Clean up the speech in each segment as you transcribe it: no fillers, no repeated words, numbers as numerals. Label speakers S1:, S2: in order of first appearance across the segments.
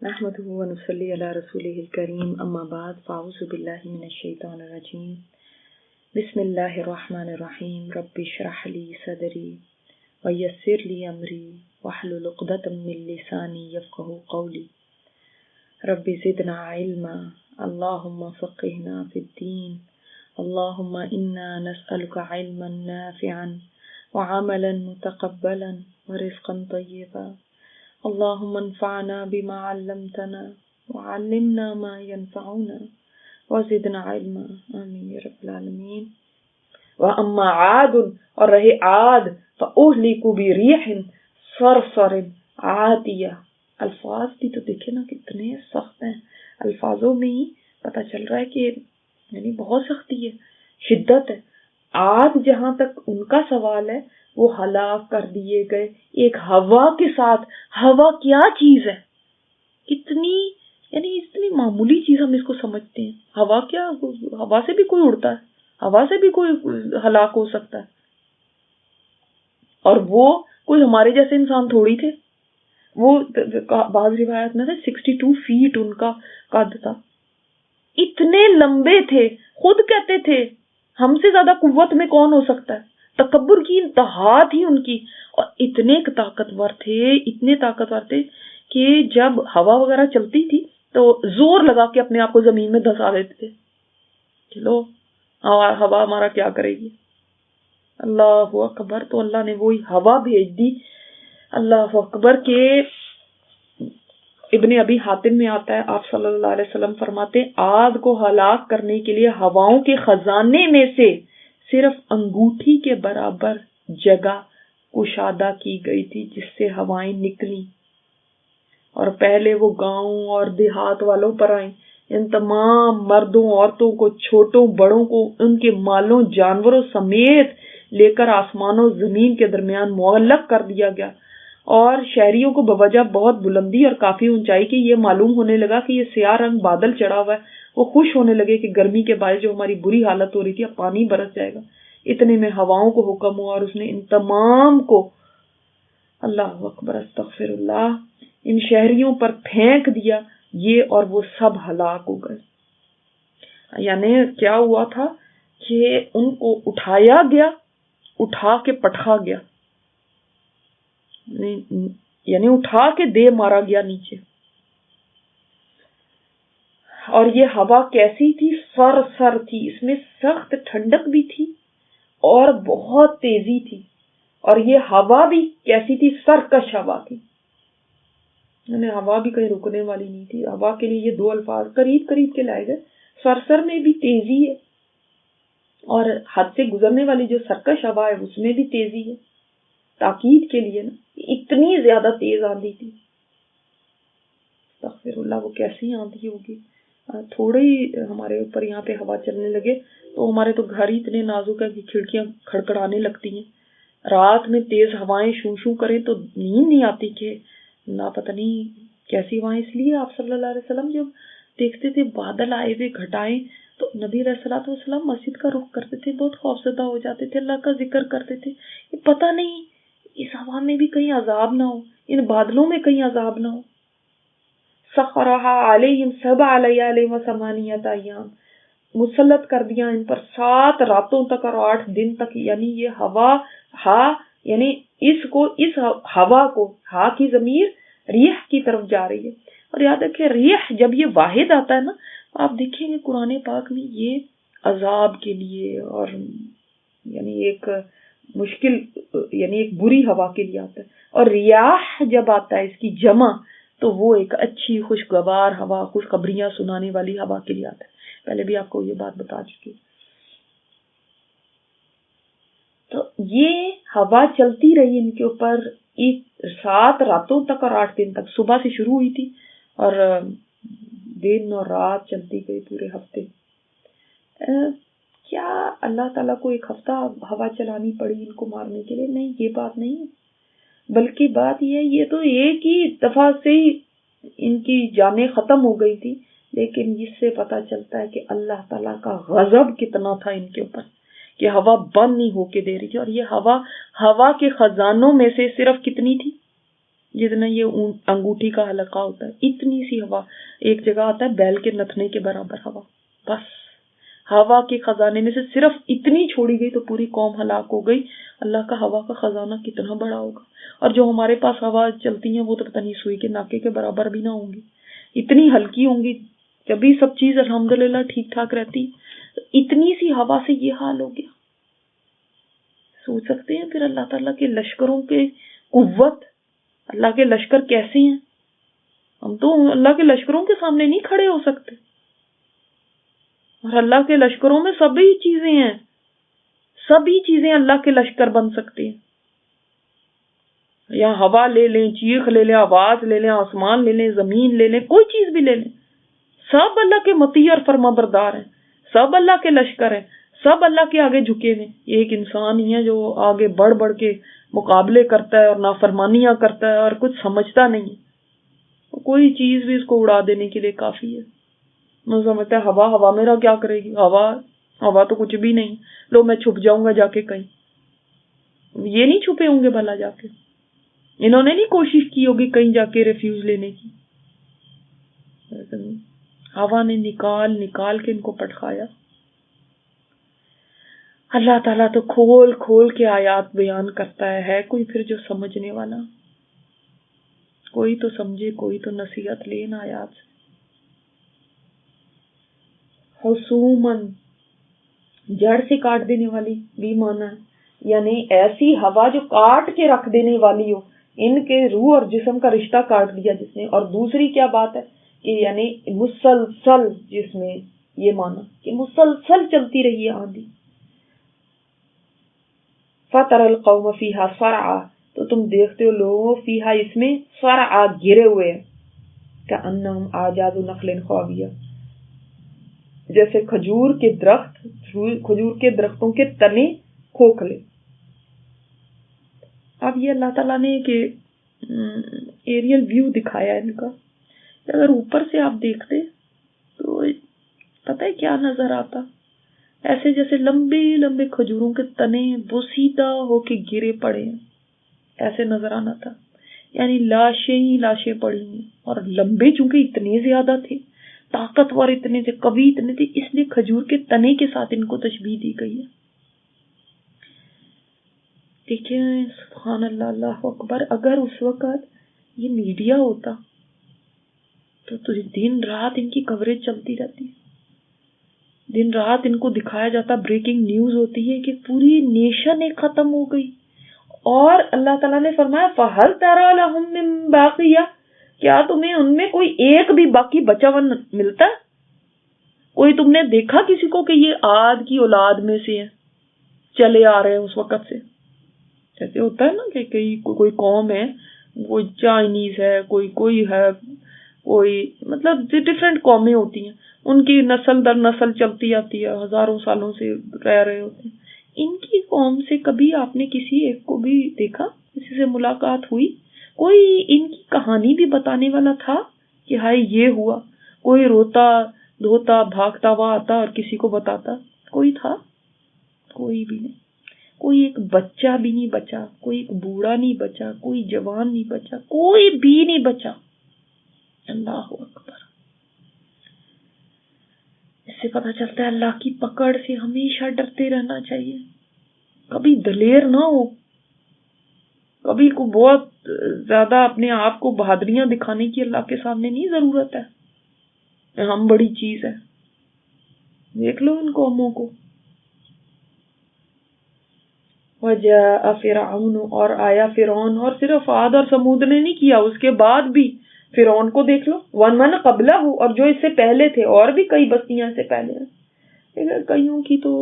S1: نحمده ونصلي على رسوله الكريم اما بعد فاعوذ بالله من الشيطان الرجيم بسم الله الرحمن الرحيم رب اشرح لي صدري ويسر لي امري واحلل عقدة من لساني يفقهوا قولي رب زدنا علما اللهم فقهنا في الدين اللهم انا نسألك علما نافعا وعملا متقبلا ورزقا طيبا اللهم انفعنا بما علمتنا وعلمنا ما ينفعنا وزدنا علما آمین یا رب العالمین. وَأَمَّا عَادٌ اور رہے عاد فَأُهْلِكُوا بِرِيحٍ صَرْصَرٍ عَاتِيَةٍ. الفاظ بھی تو دیکھیں نا کتنے سخت ہیں، الفاظوں میں ہی پتہ چل رہا ہے کہ یعنی بہت سختی ہے، شدت ہے. عاد جہاں تک ان کا سوال ہے وہ ہلاک کر دیے گئے ایک ہوا کے ساتھ. ہوا کیا چیز ہے، کتنی یعنی اتنی معمولی چیز ہم اس کو سمجھتے ہیں. ہوا کیا، ہوا سے بھی کوئی اڑتا ہے، ہوا سے بھی کوئی ہلاک ہو سکتا ہے. اور وہ کوئی ہمارے جیسے انسان تھوڑی تھے. وہ بعض روایت میں 62 فیٹ ان کا قد تھا، اتنے لمبے تھے. خود کہتے تھے ہم سے زیادہ قوت میں کون ہو سکتا ہے. تکبر کی انتہا تھی ان کی. اور اتنے طاقتور تھے کہ جب ہوا وغیرہ چلتی تھی تو زور لگا کے اپنے آپ کو زمین میں دھسا دیتے تھے. چلو ہوا ہمارا کیا کرے گی. اللہ اکبر. تو اللہ نے وہی ہوا بھیج دی. اللہ اکبر. کے ابن ابی حاتم میں آتا ہے، آپ صلی اللہ علیہ وسلم فرماتے ہیں عاد کو ہلاک کرنے کے لیے ہواؤں کے خزانے میں سے صرف انگوٹھی کے برابر جگہ کشادہ کی گئی تھی جس سے ہوائیں نکلی، اور پہلے وہ گاؤں اور دیہات والوں پر آئیں. ان تمام مردوں عورتوں کو، چھوٹوں بڑوں کو، ان کے مالوں جانوروں سمیت لے کر آسمان و زمین کے درمیان معلق کر دیا گیا. اور شہریوں کو بوجہ بہت بلندی اور کافی اونچائی کے یہ معلوم ہونے لگا کہ یہ سیاہ رنگ بادل چڑھا ہوا ہے. وہ خوش ہونے لگے کہ گرمی کے باعث جو ہماری بری حالت ہو رہی تھی اب پانی برس جائے گا. اتنے میں ہواؤں کو حکم ہوا اور اس نے ان تمام کو، اللہ اکبر استغفر اللہ، ان شہریوں پر پھینک دیا. یہ اور وہ سب ہلاک ہو گئے. یعنی کیا ہوا تھا کہ ان کو اٹھایا گیا، اٹھا کے پٹھا گیا، یعنی اٹھا کے دے مارا گیا نیچے. اور یہ ہوا کیسی تھی؟ سر تھی. اس میں سخت ٹھنڈک بھی تھی اور بہت تیزی تھی. اور یہ ہوا بھی کیسی تھی؟ سرکش ہوا تھی. یعنی ہوا بھی کہیں رکنے والی نہیں تھی. ہوا کے لیے یہ دو الفاظ قریب قریب کے لائے گئے. سر میں بھی تیزی ہے، اور حد سے گزرنے والی جو سرکش ہوا ہے اس میں بھی تیزی ہے. تاکید کے لیے نا، اتنی زیادہ تیز آندھی تھی. استغفر اللہ. وہ کیسی آندھی ہوگی. تھوڑے ہی ہمارے اوپر یہاں پہ ہوا چلنے لگے تو ہمارے تو گھر ہی اتنے نازک ہے کہ کھڑکیاں کھڑکڑانے لگتی ہیں. رات میں تیز ہوائیں شو شو کریں تو نیند نہیں آتی کہ نہ پتہ نہیں کیسی ہوائیں. اس لیے آپ صلی اللہ علیہ وسلم جب دیکھتے تھے بادل آئے ہوئے گھٹائیں تو نبی علیہ الصلوۃ والسلام مسجد کا رخ کرتے تھے، بہت خوفزدہ ہو جاتے تھے، اللہ کا ذکر کرتے تھے. یہ پتہ نہیں اس ہوا میں بھی کہیں عذاب نہ ہو، ان بادلوں میں کہیں عذاب نہ ہو. سخرها علیہم 7 لیال و 8 ایام، مسلط کر دیا ان پر 7 راتوں تک اور 8 دن تک. یعنی یہ ہوا یعنی اس ہوا کو، ہا کی ضمیر ریح کی طرف جا رہی ہے. اور یاد رکھیں ریح جب یہ واحد آتا ہے نا، آپ دیکھیں گے قرآن پاک میں یہ عذاب کے لیے اور یعنی ایک مشکل، یعنی ایک بری ہوا کے لیے آتا ہے. اور ریاح جب آتا ہے اس کی جمع تو وہ ایک اچھی خوشگوار ہوا، خوشخبریاں سنانے والی ہوا کے لیے آتا ہے. پہلے بھی آپ کو یہ بات بتا چکی. تو یہ ہوا چلتی رہی ان کے اوپر 7 راتوں تک اور 8 دن تک. صبح سے شروع ہوئی تھی اور دن اور رات چلتی گئی پورے ہفتے. کیا اللہ تعالیٰ کو ایک ہفتہ ہوا چلانی پڑی ان کو مارنے کے لیے؟ نہیں، یہ بات نہیں ہے. بلکہ بات یہ تو ایک ہی دفعہ سے ہی ان کی جانیں ختم ہو گئی تھی. لیکن اس سے پتہ چلتا ہے کہ اللہ تعالیٰ کا غضب کتنا تھا ان کے اوپر کہ ہوا بند نہیں ہو کے دے رہی تھی. اور یہ ہوا کے خزانوں میں سے صرف کتنی تھی؟ جتنا یہ انگوٹھی کا حلقہ ہوتا ہے، اتنی سی ہوا. ایک جگہ آتا ہے بیل کے نتنے کے برابر ہوا. بس ہوا کے خزانے میں سے صرف اتنی چھوڑی گئی تو پوری قوم ہلاک ہو گئی. اللہ کا ہوا کا خزانہ کتنا بڑا ہوگا. اور جو ہمارے پاس ہوا چلتی ہیں وہ تو پتہ نہیں سوئی کے ناکے کے برابر بھی نہ ہوں گی، اتنی ہلکی ہوں گی. جبھی سب چیز الحمدللہ ٹھیک ٹھاک رہتی، اتنی سی ہوا سے یہ حال ہو گیا. سوچ سکتے ہیں پھر اللہ تعالیٰ کے لشکروں کے قوت، اللہ کے لشکر کیسے ہیں. ہم تو اللہ کے لشکروں کے سامنے نہیں کھڑے ہو سکتے، اور اللہ کے لشکروں میں سبھی چیزیں ہیں، سبھی چیزیں اللہ کے لشکر بن سکتے ہیں. یا ہوا لے لیں، چیخ لے لیں، آواز لے لیں، آسمان لے لیں، زمین لے لیں، کوئی چیز بھی لے لیں، سب اللہ کے مطیع اور فرما بردار ہیں، سب اللہ کے لشکر ہیں، سب اللہ کے آگے جھکے ہوئے. ایک انسان ہی ہے جو آگے بڑھ بڑھ کے مقابلے کرتا ہے اور نافرمانیاں کرتا ہے اور کچھ سمجھتا نہیں ہے. کوئی چیز بھی اس کو اڑا دینے کے لیے کافی ہے. میں سمجھتا ہے ہوا میرا کیا کرے گی، ہوا تو کچھ بھی نہیں. لو میں چھپ جاؤں گا جا کے کہیں. یہ نہیں چھپے ہوں گے بھلا جا کے، انہوں نے نہیں کوشش کی ہوگی کہیں جا کے ریفیوز لینے کی. ہوا نے نکال کے ان کو پٹخایا. اللہ تعالیٰ تو کھول کھول کے آیات بیان کرتا ہے کوئی پھر جو سمجھنے والا، کوئی تو سمجھے، کوئی تو نصیحت لے ان آیات سے. حسومن جڑ سے کاٹ دینے والی بھی مانا ہے، یعنی ایسی ہوا جو کاٹ کے رکھ دینے والی ہو، ان کے روح اور جسم کا رشتہ کاٹ دیا جس نے. اور دوسری کیا بات ہے کہ یعنی مسلسل، جس میں یہ مانا کہ مسلسل چلتی رہی ہے آندھی. فَتَرَ الْقَوْمَ فِيهَا صَرْعَىٰ، تو تم دیکھتے ہو لوگوں فیہا اس میں صرعا گرے ہوئے ہیں، کأنہم اعجاز نخل خاویہ، جیسے کھجور کے درختوں کے تنے کھوکھلے. اب یہ اللہ تعالیٰ نے ایک ایریل ویو دکھایا ہے ان کا. اگر اوپر سے آپ دیکھتے تو پتہ ہے کیا نظر آتا، ایسے جیسے لمبے لمبے کھجوروں کے تنے بوسیدہ ہو کے گرے پڑے ہیں، ایسے نظر آنا تھا. یعنی لاشیں ہی لاشیں پڑی ہیں، اور لمبے چونکہ اتنے زیادہ تھے، طاقتور اتنے تھے، قوی اتنے تھے، اس لیے کھجور کے تنے کے ساتھ ان کو تشبیہ دی گئی ہے. دیکھیں سبحان اللہ، اللہ اکبر. اگر اس وقت یہ میڈیا ہوتا تو دن رات ان کی کوریج چلتی رہتی، دن رات ان کو دکھایا جاتا، بریکنگ نیوز ہوتی ہے کہ پوری نیشن ایک ختم ہو گئی. اور اللہ تعالیٰ نے فرمایا فَهَلْ تَرَىٰ لَهُم مِّن بَاقِيَةٍ، کیا تمہیں ان میں کوئی ایک بھی باقی بچا ہوا ملتا ہے؟ کوئی تم نے دیکھا کسی کو کہ یہ عاد کی اولاد میں سے ہیں، چلے آ رہے ہیں اس وقت سے؟ جیسے ہوتا ہے نا کہ کوئی قوم ہے، کوئی چائنیز ہے، کوئی ہے، کوئی مطلب ڈفرینٹ قومیں ہوتی ہیں، ان کی نسل در نسل چلتی آتی ہے، ہزاروں سالوں سے رہ رہے ہوتے ہیں. ان کی قوم سے کبھی آپ نے کسی ایک کو بھی دیکھا، کسی سے ملاقات ہوئی؟ کوئی ان کی کہانی بھی بتانے والا تھا کہ ہائے یہ ہوا؟ کوئی روتا دھوتا بھاگتا ہوا آتا اور کسی کو بتاتا؟ کوئی تھا؟ کوئی بھی نہیں. کوئی ایک بچہ بھی نہیں بچا، کوئی ایک بوڑھا نہیں بچا، کوئی جوان نہیں بچا، کوئی بھی نہیں بچا. اللہ اکبر. اس سے پتہ چلتا ہے اللہ کی پکڑ سے ہمیشہ ڈرتے رہنا چاہیے. کبھی دلیر نہ ہو، کبھی کو بہت زیادہ اپنے آپ کو بہادریاں دکھانے کی اللہ کے سامنے نہیں ضرورت ہے. ہم بڑی چیز ہے. دیکھ لو ان قوموں کو. وجاء فرعون، اور آیا فرعون. اور صرف عاد اور سمود نے نہیں کیا، اس کے بعد بھی فرعون کو دیکھ لو. ومن قبلہ، اور جو اس سے پہلے تھے، اور بھی کئی بستیاں سے پہلے ہیں. لیکن کئیوں کی تو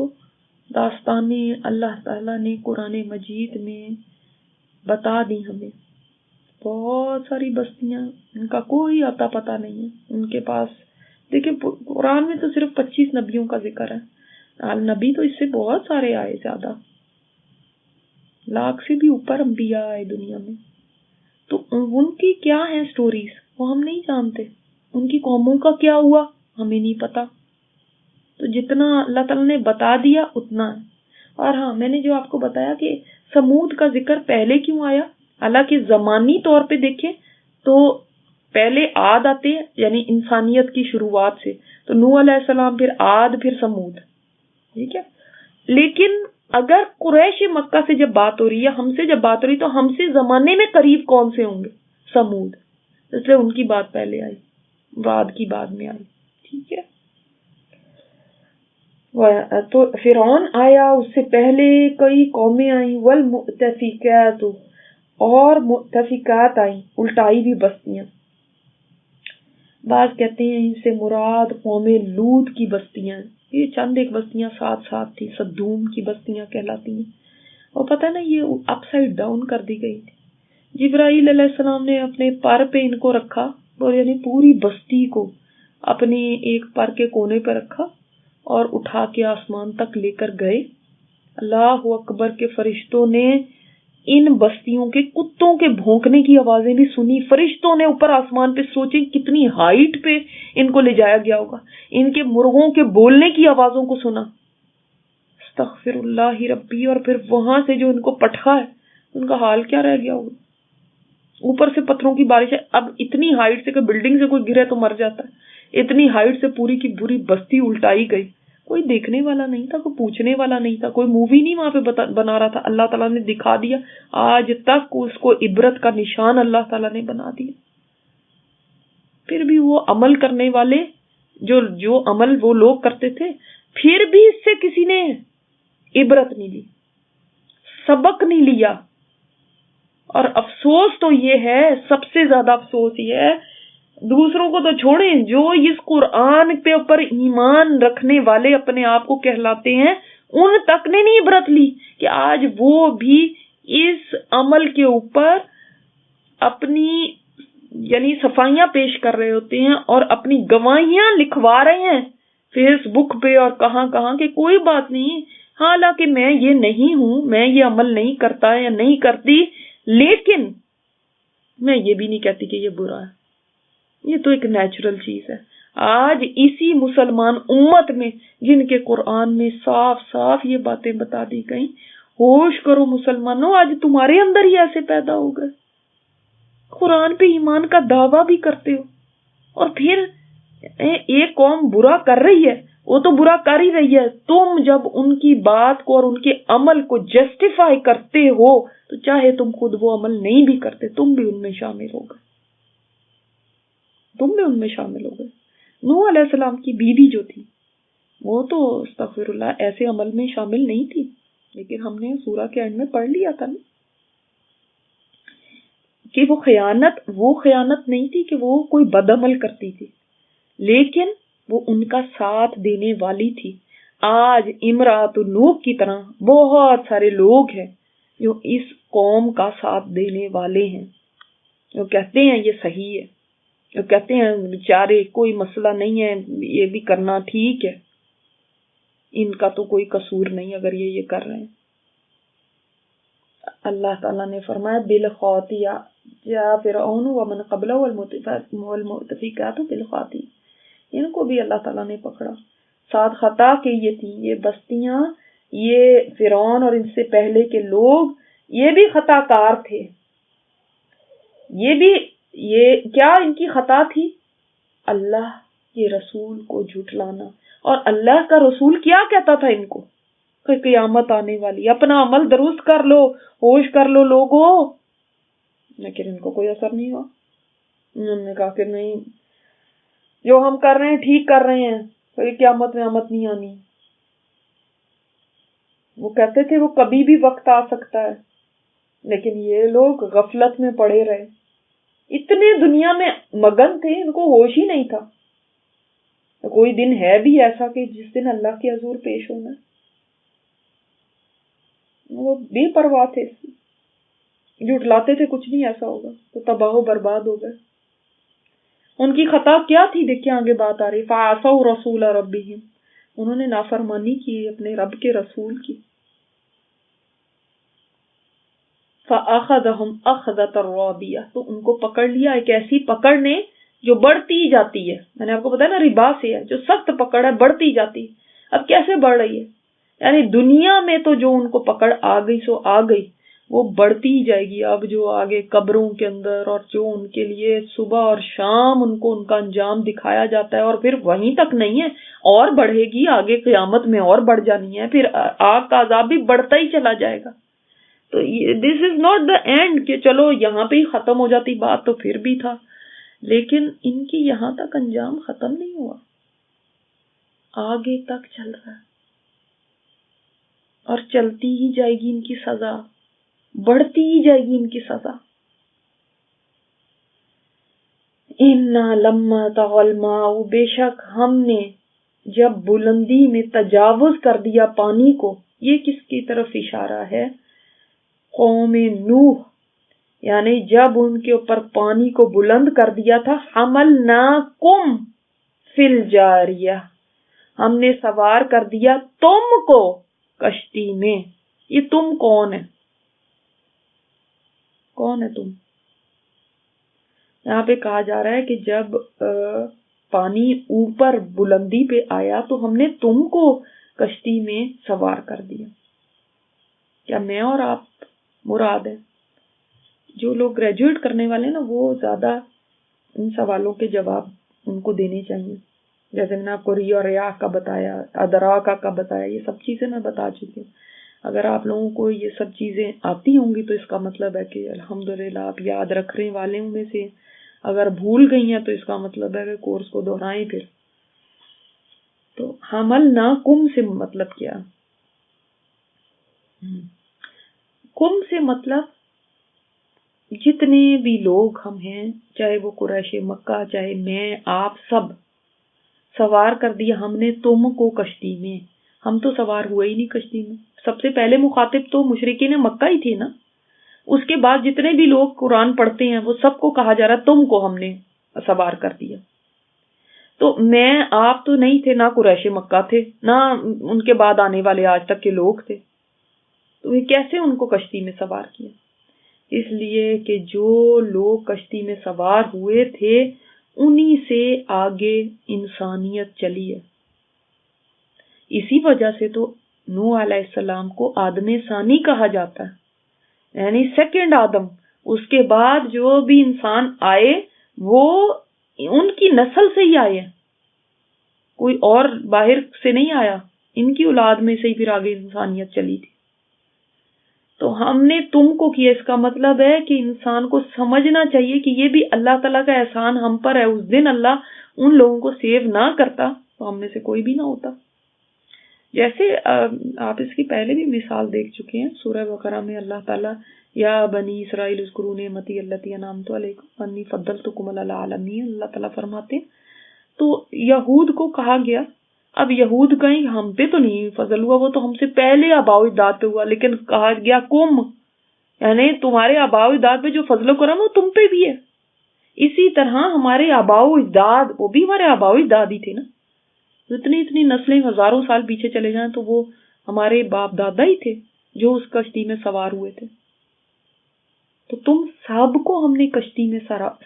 S1: داستانیں اللہ تعالیٰ نے قرآن مجید میں بتا دی ہمیں. بہت ساری بستیاں، ان کا کوئی اتا پتہ نہیں ہے ان کے پاس. دیکھیں قرآن میں تو صرف 25 نبیوں کا ذکر ہے، نبی تو اس سے بہت سارے آئے، زیادہ لاکھ سے بھی اوپر انبیاء آئے دنیا میں. تو ان کی کیا ہیں سٹوریز وہ ہم نہیں جانتے، ان کی قوموں کا کیا ہوا ہمیں نہیں پتا. تو جتنا اللہ تعالیٰ نے بتا دیا اتنا ہے. اور ہاں، میں نے جو آپ کو بتایا کہ سمود کا ذکر پہلے کیوں آیا، حالانکہ زمانی طور پہ دیکھیں تو پہلے عاد آتے ہیں، یعنی انسانیت کی شروعات سے، تو نوح علیہ السلام، پھر عاد، پھر سمود، ٹھیک ہے. لیکن اگر قریش مکہ سے جب بات ہو رہی ہے، ہم سے جب بات ہو رہی تو ہم سے زمانے میں قریب کون سے ہوں گے؟ سمود، اس لیے ان کی بات پہلے آئی، وعد کی بعد میں آئی. ٹھیک ہے. تو فرعون آیا، اس سے پہلے کئی قومیں آئیں، والمؤتفکات، اور مؤتفکات آئیں، الٹائی بھی بستیاں. بعض کہتے ہیں ان سے مراد قوم لوط کی بستیاں، یہ چند ایک بستیاں ساتھ ساتھ تھی، صدوم کی بستیاں کہلاتی ہیں. اور پتہ نا یہ اپ سائڈ ڈاؤن کر دی گئی تھی. جبرائیل علیہ السلام نے اپنے پر پہ ان کو رکھا، اور یعنی پوری بستی کو اپنے ایک پر کے کونے پہ رکھا اور اٹھا کے آسمان تک لے کر گئے. اللہ اکبر کے فرشتوں نے ان بستیوں کے کتوں کے بھونکنے کی آوازیں بھی سنی. فرشتوں نے اوپر آسمان پہ، سوچیں کتنی ہائٹ پہ ان کو لے جایا گیا ہوگا، ان کے مرغوں کے بولنے کی آوازوں کو سنا. استغفر اللہ ربی. اور پھر وہاں سے جو ان کو پٹھا ہے، ان کا حال کیا رہ گیا ہوگا. اوپر سے پتھروں کی بارش ہے. اب اتنی ہائٹ سے کہ بلڈنگ سے کوئی گرے تو مر جاتا ہے، اتنی ہائٹ سے پوری کی پوری بستی الٹائی گئی. کوئی دیکھنے والا نہیں تھا، کوئی پوچھنے والا نہیں تھا، کوئی مووی نہیں وہاں پہ بنا رہا تھا. اللہ تعالیٰ نے دکھا دیا. آج تک اس کو عبرت کا نشان اللہ تعالیٰ نے بنا دیا. پھر بھی وہ عمل کرنے والے، جو عمل وہ لوگ کرتے تھے، پھر بھی اس سے کسی نے عبرت نہیں لی، سبق نہیں لیا. اور افسوس تو یہ ہے، سب سے زیادہ افسوس یہ ہے، دوسروں کو تو چھوڑیں، جو اس قرآن پہ اوپر ایمان رکھنے والے اپنے آپ کو کہلاتے ہیں، ان تک نے نہیں عبرت لی کہ آج وہ بھی اس عمل کے اوپر اپنی یعنی صفائیاں پیش کر رہے ہوتے ہیں اور اپنی گواہیاں لکھوا رہے ہیں فیس بک پہ اور کہاں کہاں کہ کوئی بات نہیں، حالانکہ میں یہ نہیں ہوں، میں یہ عمل نہیں کرتا یا نہیں کرتی، لیکن میں یہ بھی نہیں کہتی کہ یہ برا ہے. یہ تو ایک نیچرل چیز ہے. آج اسی مسلمان امت میں جن کے قرآن میں صاف صاف یہ باتیں بتا دی گئیں، ہوش کرو مسلمانوں، آج تمہارے اندر ہی ایسے پیدا ہو گئے. قرآن پہ ایمان کا دعویٰ بھی کرتے ہو، اور پھر ایک قوم برا کر رہی ہے، وہ تو برا کر ہی رہی ہے، تم جب ان کی بات کو اور ان کے عمل کو جسٹیفائی کرتے ہو تو چاہے تم خود وہ عمل نہیں بھی کرتے، تم بھی ان میں شامل ہو گئے، تم بھی ان میں شامل ہو گئے. نوح علیہ السلام کی بیوی جو تھی، وہ تو استغفر اللہ ایسے عمل میں شامل نہیں تھی، لیکن ہم نے سورہ کے اینڈ میں پڑھ لیا تھا نا کہ وہ خیانت نہیں تھی کہ وہ کوئی بد عمل کرتی تھی، لیکن وہ ان کا ساتھ دینے والی تھی. آج امرات نوح کی طرح بہت سارے لوگ ہیں جو اس قوم کا ساتھ دینے والے ہیں، جو کہتے ہیں یہ صحیح ہے، جو کہتے ہیں بیچارے کوئی مسئلہ نہیں ہے، یہ بھی کرنا ٹھیک ہے، ان کا تو کوئی قصور نہیں اگر یہ کر رہے ہیں. اللہ تعالیٰ نے فرمایا بالخاطیہ یا فرعون ومن قبلہ والمؤتفکات بالخاطیہ، ان کو بھی اللہ تعالیٰ نے پکڑا ساتھ خطا کے. یہ تھی یہ بستیاں، یہ فرعون اور ان سے پہلے کے لوگ، یہ بھی خطا کار تھے. یہ کیا ان کی خطا تھی؟ اللہ کے رسول کو جھٹلانا. اور اللہ کا رسول کیا کہتا تھا ان کو کہ قیامت آنے والی، اپنا عمل درست کر لو، ہوش کر لو لوگوں. لیکن ان کو کوئی اثر نہیں ہوا. انہوں نے کہا کہ نہیں، جو ہم کر رہے ہیں ٹھیک کر رہے ہیں، کوئی قیامت میں آمد نہیں آنی. وہ کہتے تھے وہ کبھی بھی وقت آ سکتا ہے، لیکن یہ لوگ غفلت میں پڑے رہے، اتنے دنیا میں مگن تھے، ان کو ہوش ہی نہیں تھا. کوئی دن ہے بھی ایسا کہ جس دن اللہ کے حضور پیش ہونا ہے. وہ بے پرواہ تھے، جھٹلاتے تھے کچھ نہیں ایسا ہوگا، تو تباہ و برباد ہو گئے. ان کی خطا کیا تھی؟ دیکھیں آگے بات آ رہی، فَعَصَوْا رَسُولَ رَبِّهِمْ، انہوں نے نافرمانی کی اپنے رب کے رسول کی. فَأَخَذَهُمْ أَخْذَةً رَّابِيَةً، تو ان کو پکڑ لیا ایک ایسی پکڑ نے جو بڑھتی جاتی ہے. میں نے آپ کو بتایا نا ربا سے ہے، جو سخت پکڑ ہے بڑھتی جاتی. اب کیسے بڑھ رہی ہے؟ یعنی دنیا میں تو جو ان کو پکڑ آ گئی سو آ گئی، وہ بڑھتی ہی جائے گی. اب جو آگے قبروں کے اندر اور جو ان کے لیے صبح اور شام ان کو ان کا انجام دکھایا جاتا ہے، اور پھر وہیں تک نہیں ہے، اور بڑھے گی آگے قیامت میں، اور بڑھ جانی ہے، پھر آگ کا عذاب بھی بڑھتا ہی چلا جائے گا. تو دس از ناٹ دا اینڈ کہ چلو یہاں پہ ہی ختم ہو جاتی بات تو پھر بھی تھا، لیکن ان کی یہاں تک انجام ختم نہیں ہوا، آگے تک چل رہا ہے، اور چلتی ہی جائے گی ان کی سزا، بڑھتی ہی جائے گی ان کی سزا. اِنَّا لَمَّا طَغَى الْمَاءُ، بے شک ہم نے جب بلندی میں تجاوز کر دیا پانی کو. یہ کس کی طرف اشارہ ہے؟ قوم نوح، یعنی جب ان کے اوپر پانی کو بلند کر دیا تھا. حَمَلْنَاكُمْ فِي الْجَارِيَةِ، ہم نے سوار کر دیا تم کو کشتی میں. یہ تم کون ہے؟ کون ہے تم؟ یہاں پہ کہا جا رہا ہے کہ جب پانی اوپر بلندی پہ آیا تو ہم نے تم کو کشتی میں سوار کر دیا. کیا میں اور آپ مراد ہیں؟ جو لوگ گریجویٹ کرنے والے ہیں نا، وہ زیادہ ان سوالوں کے جواب ان کو دینے چاہیے. جیسے میں نے آپ کو ری اور ریاح کا بتایا، ادراکا کا بتایا، یہ سب چیزیں میں بتا چکی ہوں. اگر آپ لوگوں کو یہ سب چیزیں آتی ہوں گی تو اس کا مطلب ہے کہ الحمدللہ آپ یاد رکھنے والے میں سے. اگر بھول گئی ہیں تو اس کا مطلب ہے کہ کورس کو دہرائیں پھر. تو حملناکم سے مطلب کیا؟ کم سے مطلب جتنے بھی لوگ ہم ہیں، چاہے وہ قریش مکہ، چاہے میں، آپ سب سوار کر دیا ہم نے تم کو کشتی میں. ہم تو سوار ہوئے ہی نہیں کشتی میں. سب سے پہلے مخاطب تو مشرکین مکہ ہی تھے نا. اس کے بعد جتنے بھی لوگ قرآن پڑھتے ہیں وہ سب کو کہا جا رہا تم کو ہم نے سوار کر دیا. تو میں، آپ تو نہیں تھے، نہ قریش مکہ تھے، نہ ان کے بعد آنے والے آج تک کے لوگ تھے. تو یہ کیسے ان کو کشتی میں سوار کیا؟ اس لیے کہ جو لوگ کشتی میں سوار ہوئے تھے انہی سے آگے انسانیت چلی ہے. اسی وجہ سے تو نوح علیہ السلام کو آدم ثانی کہا جاتا ہے، یعنی سیکنڈ آدم. اس کے بعد جو بھی انسان آئے وہ ان کی نسل سے ہی آئے ہیں، کوئی اور باہر سے نہیں آیا. ان کی اولاد میں سے ہی پھر آگے انسانیت چلی تھی. تو ہم نے تم کو کیا، اس کا مطلب ہے کہ انسان کو سمجھنا چاہیے کہ یہ بھی اللہ تعالیٰ کا احسان ہم پر ہے. اس دن اللہ ان لوگوں کو سیو نہ کرتا تو ہم میں سے کوئی بھی نہ ہوتا. جیسے آپ اس کی پہلے بھی مثال دیکھ چکے ہیں سورہ بقرہ میں. اللہ تعالیٰ یا بنی اسرائیل اذکروا نعمتی التی انعمت علیکم انی فضلتکم علی العالمین، اللہ تعالیٰ فرماتے ہیں. تو یہود کو کہا گیا، اب یہود کہیں ہم پہ تو نہیں فضل ہوا، وہ تو ہم سے پہلے آباء و اجداد پہ ہوا، لیکن کہا گیا کم، یعنی تمہارے آباء و اجداد پہ جو فضل و کرم وہ تم پہ بھی ہے. اسی طرح ہمارے آباء و اجداد، وہ بھی ہمارے آباء و اجداد ہی تھے نا. اتنی نسلیں ہزاروں سال پیچھے چلے جائیں تو وہ ہمارے باپ دادا ہی تھے جو اس کشتی میں سوار ہوئے تھے. تو تم سب کو ہم نے کشتی میں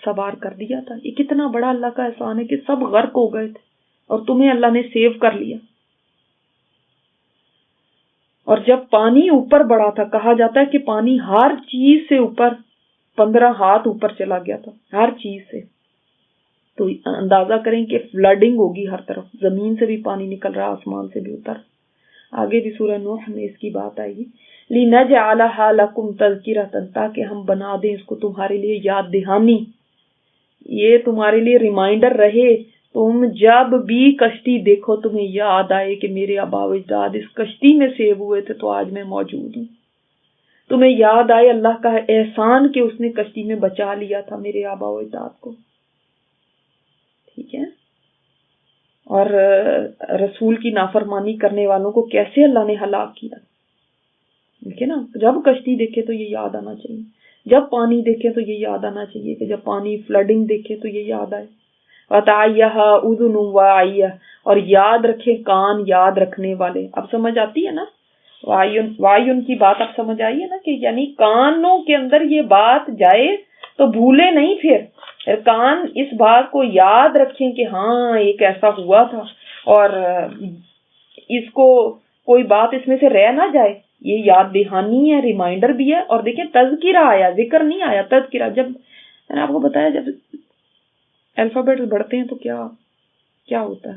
S1: سوار کر دیا تھا. یہ کتنا بڑا اللہ کا احسان ہے کہ سب غرق ہو گئے تھے اور تمہیں اللہ نے سیو کر لیا. اور جب پانی اوپر بڑھا تھا، کہا جاتا ہے کہ پانی ہر چیز سے اوپر 15 ہاتھ اوپر چلا گیا تھا، ہر چیز سے. تو اندازہ کریں کہ فلڈنگ ہوگی ہر طرف، زمین سے بھی پانی نکل رہا، آسمان سے بھی اتر. آگے بھی سورہ نوح میں اس کی بات آئے گی. لِنَجْعَلَهَا لَكُمْ تَذْكِرَةً، تاکہ ہم بنا دیں اس کو تمہارے لیے یاد دہانی، یہ تمہارے لیے ریمائنڈر رہے. تم جب بھی کشتی دیکھو تمہیں یاد آئے کہ میرے آباء و اجداد اس کشتی میں سیو ہوئے تھے تو آج میں موجود ہوں. تمہیں یاد آئے اللہ کا احسان کہ اس نے کشتی میں بچا لیا تھا میرے آباء و اجداد کو. ٹھیک ہے. اور رسول کی نافرمانی کرنے والوں کو کیسے اللہ نے ہلاک کیا. ٹھیک ہے نا. جب کشتی دیکھے تو یہ یاد آنا چاہیے، جب پانی دیکھے تو یہ یاد آنا چاہیے کہ جب پانی فلڈنگ دیکھے تو یہ یاد آئے. وَتَعَيَّهَا أُذُنٌ وَاعِيَةٌ، اور یاد رکھے کان یاد رکھنے والے. اب سمجھ آتی ہے نا وائیون کی بات؟ اب سمجھ آئی ہے نا کہ یعنی کانوں کے اندر یہ بات جائے تو بھولے نہیں، پھر کان اس بات کو یاد رکھیں کہ ہاں ایک ایسا ہوا تھا، اور اس کو کوئی بات اس میں سے رہ نہ جائے. یہ یاد دہانی ہے، ریمائنڈر بھی ہے، اور دیکھیں تذکرہ آیا، ذکر نہیں آیا، تذکرہ. جب میں نے آپ کو بتایا جب الفابیٹس بڑھتے ہیں تو کیا ہوتا ہے،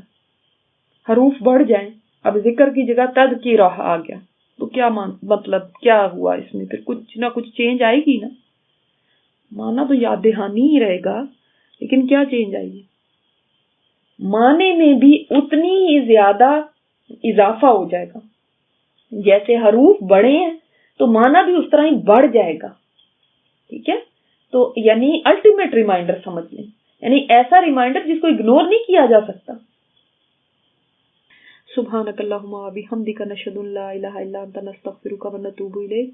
S1: حروف بڑھ جائیں، اب ذکر کی جگہ تذکرہ آ گیا تو کیا مطلب کیا ہوا اس میں، پھر کچھ نہ کچھ چینج آئے گی نا. مانا تو یاد دہانی ہی رہے گا، لیکن کیا چینج آئے گی، معنی میں بھی اتنی ہی زیادہ اضافہ ہو جائے گا. جیسے حروف بڑھے ہیں تو معنی بھی اس طرح ہی بڑھ جائے گا. ٹھیک ہے، تو یعنی الٹیمیٹ ریمائنڈر سمجھ لیں، یعنی ایسا ریمائنڈر جس کو اگنور نہیں کیا جا سکتا. سبحانک اللہم و بحمدک نشہد ان لا الہ الا انت نستغفرک و نتوب الیک.